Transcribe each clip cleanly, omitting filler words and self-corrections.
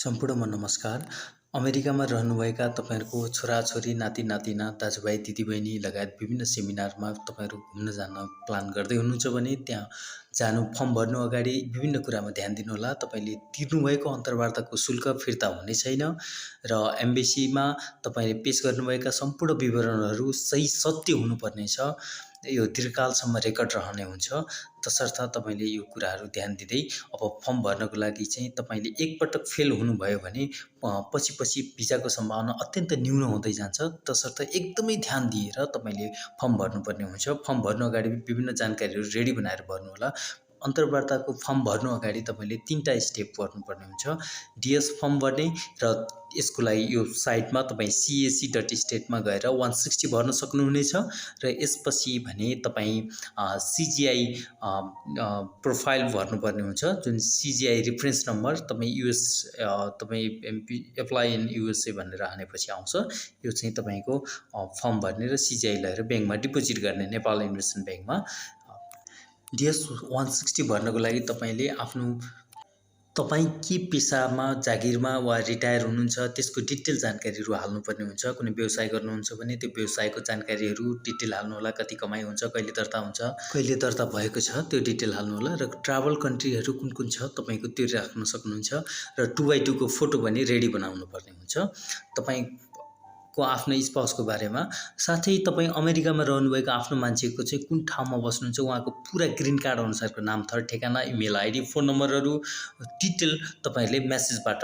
सम्पूर्णमा नमस्कार। अमेरिकामा रहनुभएका तपाईँहरूको छोराछोरी, नाति-नातिना, दाजुभाइ, दिदीबहिनी लगायत विभिन्न सेमिनारमा तपाईँहरू घुम्न जान प्लान गर्दै हुनुहुन्छ भने त्यहाँ जानु फर्म भर्नु अगाडि विभिन्न कुरामा ध्यान दिनुहोला। तपाईँले तिर्नुभएको अन्तर्वार्ताको शुल्क फिर्ता हुने छैन र एम्बेसीमा तपाईँले पेश गर्नुभएका सम्पूर्ण विवरणहरू सही सत्य हुनुपर्नेछ। यो दीर्घकालसम्म रेकर्ड रहने हुन्छ। तसर्थ तपाईँले यो कुराहरू ध्यान दिँदै अब फर्म भर्नको लागि चाहिँ तपाईँले एकपटक फेल हुनुभयो भने पछि भिजाको सम्भावना अत्यन्त न्यून हुँदै जान्छ। तसर्थ एकदमै ध्यान दिएर तपाईँले फर्म भर्नुपर्ने हुन्छ। फर्म भर्नु अगाडि विभिन्न जानकारीहरू रेडी बनाएर भर्नुहोला। अन्तर्वार्ताको फर्म भर्नु अगाडि तपाईँले 3टा स्टेप गर्नुपर्ने हुन्छ। डिएस फर्म भर्ने र यसको लागि यो साइटमा तपाईँ cac.state मा गएर 160 भर्न सक्नुहुनेछ र यसपछि भने तपाईँ CGI प्रोफाइल भर्नुपर्ने हुन्छ, जुन CGI रेफरेन्स नम्बर तपाईँ युएस तपाईँ एप्लाई इन युएसए भनेर हानेपछि आउँछ। यो चाहिँ तपाईँको फर्म भर्ने र CGI लिएर ब्याङ्कमा डिपोजिट गर्ने नेपाल इन्भेस्टमेन्ट ब्याङ्कमा। डिएस 160 भर्नको लागि तपाईँले तपाईँ के पेसामा, जागिरमा वा रिटायर हुनुहुन्छ त्यसको डिटेल जानकारीहरू हाल्नुपर्ने हुन्छ। कुनै व्यवसाय गर्नुहुन्छ भने त्यो व्यवसायको जानकारीहरू डिटेल हाल्नुहोला। कति कमाइ हुन्छ, कहिले दर्ता हुन्छ, कहिले दर्ता भएको छ त्यो डिटेल हाल्नुहोला। र ट्राभल कन्ट्रीहरू कुन कुन छ तपाईँको त्यो राख्न सक्नुहुन्छ। र 2x2 को फोटो पनि रेडी बनाउनु पर्ने हुन्छ तपाईँको आफ्नो स्पाउसको बारेमा। साथै तपाईँ अमेरिकामा रहनुभएको आफ्नो मान्छेको चाहिँ कुन ठाउँमा बस्नुहुन्छ, उहाँको पुरा ग्रिन कार्ड अनुसारको नाम, थर ठेगाना, इमेल आइडी, फोन नम्बरहरू डिटेल तपाईँहरूले मेसेजबाट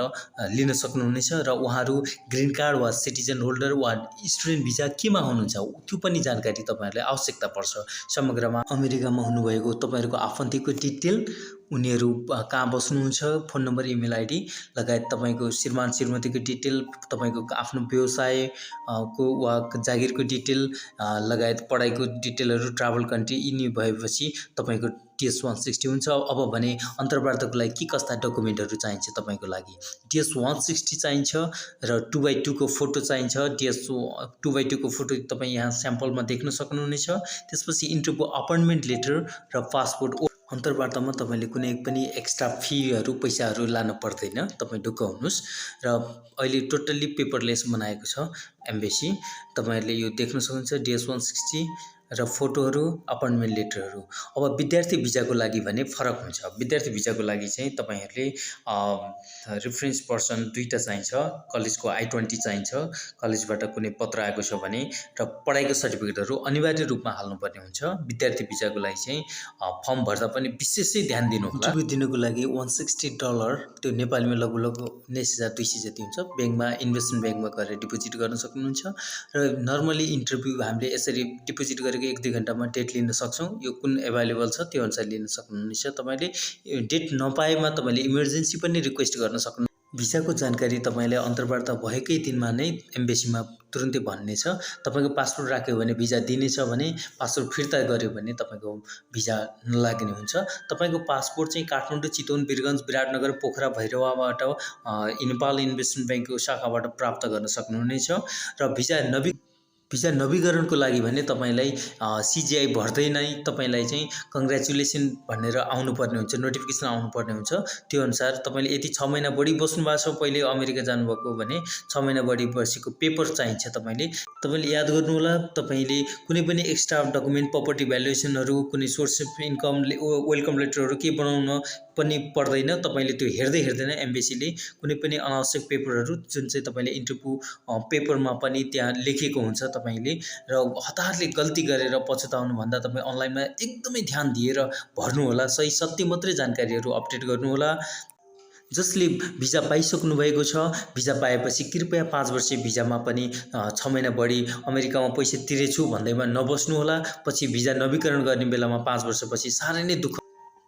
लिन सक्नुहुनेछ। र उहाँहरू ग्रिन कार्ड वा सिटिजन होल्डर वा स्टुडेन्ट भिजा केमा हुनुहुन्छ त्यो पनि जानकारी तपाईँहरूलाई आवश्यकता पर्छ। समग्रमा अमेरिकामा हुनुभएको तपाईँहरूको आफन्तीको डिटेल, उनीहरू कहाँ बस्नुहुन्छ, फोन नम्बर, इमेल आइडी लगायत तपाईँको श्रीमान श्रीमतीको डिटेल, तपाईँको आफ्नो व्यवसाय को वा जागिरको डिटेल लगायत पढाइको डिटेलहरू, ट्राभल कन्ट्री यिनी भएपछि तपाईँको डिएस 160 हुन्छ। अब भने अन्तर्वार्ताको लागि के कस्ता डकुमेन्टहरू चाहिन्छ तपाईँको लागि। डिएस 160 चाहिन्छ र 2x2 को फोटो चाहिन्छ। डिएस 2x2 को फोटो तपाईँ यहाँ स्याम्पलमा देख्न सक्नुहुनेछ। त्यसपछि इन्टरभ्यू अपोइन्टमेन्ट लेटर र पासपोर्ट। अन्तर्वार्तामा तपाईँले कुनै पनि एक्स्ट्रा फीहरू पैसाहरू लानु पर्दैन, तपाईँ ढुक्क हुनुहोस्। र अहिले टोटल्ली पेपरलेस बनाएको छ एम्बेसी। तपाईँहरूले यो देख्न सक्नुहुन्छ डिएस 160 र फोटोहरू, अपोइन्टमेन्ट लेटरहरू। अब विद्यार्थी भिजाको लागि भने फरक हुन्छ। विद्यार्थी भिजाको लागि चाहिँ तपाईँहरूले रेफरेन्स पर्सन 2टा चाहिन्छ, कलेजको I-20 चाहिन्छ, कलेजबाट कुनै पत्र आएको छ भने, र पढाइको सर्टिफिकेटहरू अनिवार्य रूपमा हाल्नुपर्ने हुन्छ। विद्यार्थी भिजाको लागि चाहिँ फर्म भर्दा पनि विशेषै ध्यान दिनुहोला। इन्टरभ्यू दिनुको लागि $160 त्यो नेपालीमा लगभग 19,200 जति हुन्छ। ब्याङ्कमा, इन्भेस्टमेन्ट ब्याङ्कमा गएर डिपोजिट गर्न सक्नुहुन्छ। र नर्मली इन्टरभ्यू हामीले यसरी डिपोजिट गरेको 1-2 घण्टामा डेट लिन सक्छौँ। यो कुन एभाइलेबल छ त्यो अनुसार लिन सक्नुहुनेछ। तपाईँले डेट नपाएमा तपाईँले इमर्जेन्सी पनि रिक्वेस्ट गर्न सक्नु। भिजाको जानकारी तपाईँले अन्तर्वार्ता भएकै दिनमा नै एम्बेसीमा तुरुन्तै भन्नेछ। तपाईँको पासपोर्ट राख्यो भने भिजा दिनेछ भने, पासपोर्ट फिर्ता गर्यो भने तपाईँको भिजा नलाग्ने हुन्छ। तपाईँको पासपोर्ट चाहिँ काठमाडौँ, चितवन, वीरगञ्ज, विराटनगर, पोखरा, भैरवाबाट नेपाल इन्भेस्टमेन्ट ब्याङ्कको शाखाबाट प्राप्त गर्न सक्नुहुनेछ। र भिजा नवीकरणको लागि भने तपाईँलाई CGI भर्दै नै तपाईँलाई चाहिँ कङ्ग्रेचुलेसन भनेर आउनुपर्ने हुन्छ, नोटिफिकेसन आउनुपर्ने हुन्छ। त्यो अनुसार तपाईँले यदि 6 महिना बढी बस्नुभएको छ, पहिले अमेरिका जानुभएको भने 6 महिना बढी बसेको पेपर चाहिन्छ। तपाईँले याद गर्नुहोला, तपाईँले कुनै पनि एक्स्ट्रा डकुमेन्ट, प्रपर्टी भ्यालुएसनहरू, कुनै सोर्स अफ इन्कम, वेलकम लेटरहरू केही बनाउन पनि पर्दैन। तपाईँले त्यो हेर्दैन एम्बेसीले कुनै पनि अनावश्यक पेपरहरू, जुन चाहिँ तपाईँले इन्टरभ्यू पेपरमा पनि त्यहाँ लेखेको हुन्छ। तपाईँले र हतारले गल्ती गरेर पछुताउनुभन्दा तपाईँ अनलाइनमा एकदमै ध्यान दिएर भर्नुहोला। सही सत्य मात्रै जानकारीहरू अपडेट गर्नुहोला। जसले भिजा पाइसक्नु भएको छ, भिजा पाएपछि कृपया 5 वर्षे भिजामा पनि 6 महिना बढी अमेरिकामा पैसा तिरेछु भन्दैमा नबस्नुहोला। पछि भिजा नवीकरण गर्ने बेलामा 5 वर्षपछि साह्रै नै दुःख।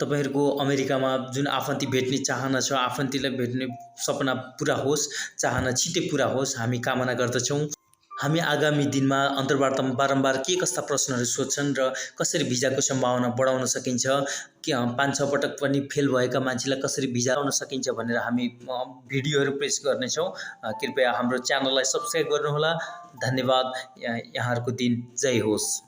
तपाईँहरूको अमेरिकामा जुन आफन्ती भेट्ने चाहना छ, आफन्तीलाई भेट्ने सपना पुरा होस्, चाहना छिटै पुरा होस्, हामी कामना गर्दछौँ। हामी आगामी दिनमा अन्तर्वार्तामा बारम्बार के कस्ता प्रश्नहरू सोध्छन् र कसरी भिजाको सम्भावना बढाउन सकिन्छ, के 5-6 पटक पनि फेल भएका मान्छेलाई कसरी भिजा आउन सकिन्छ भनेर हामी भिडियोहरू पेश गर्नेछौँ। कृपया हाम्रो च्यानललाई सब्स्क्राइब गर्नुहोला। धन्यवाद। यहाँहरूको दिन जय होस्।